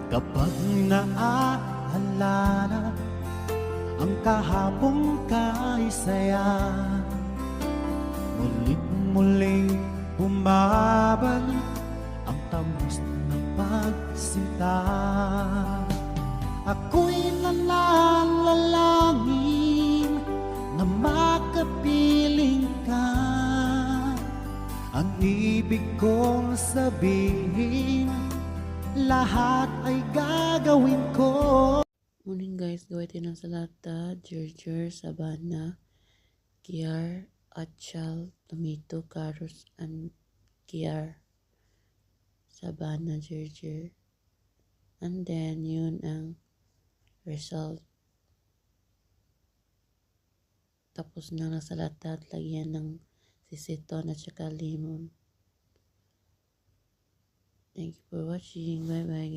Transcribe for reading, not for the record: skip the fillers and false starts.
Kapag naaalala ang kahapong kay saya, mulit muling bumabalik ang tamis ng pagsinta. Ako'y nananalangin na makapiling ka. Ang ibig kong sabihin, lahat ay gagawin ko. Morning guys, gawin ng salata, ginger, sabana, kiar, achal, tomato, carrots, and kiar, sabana, ginger. And then, yun ang result. Tapos na nasalata at lagyan ng sisiton at saka limon. Thank you for watching. Bye bye.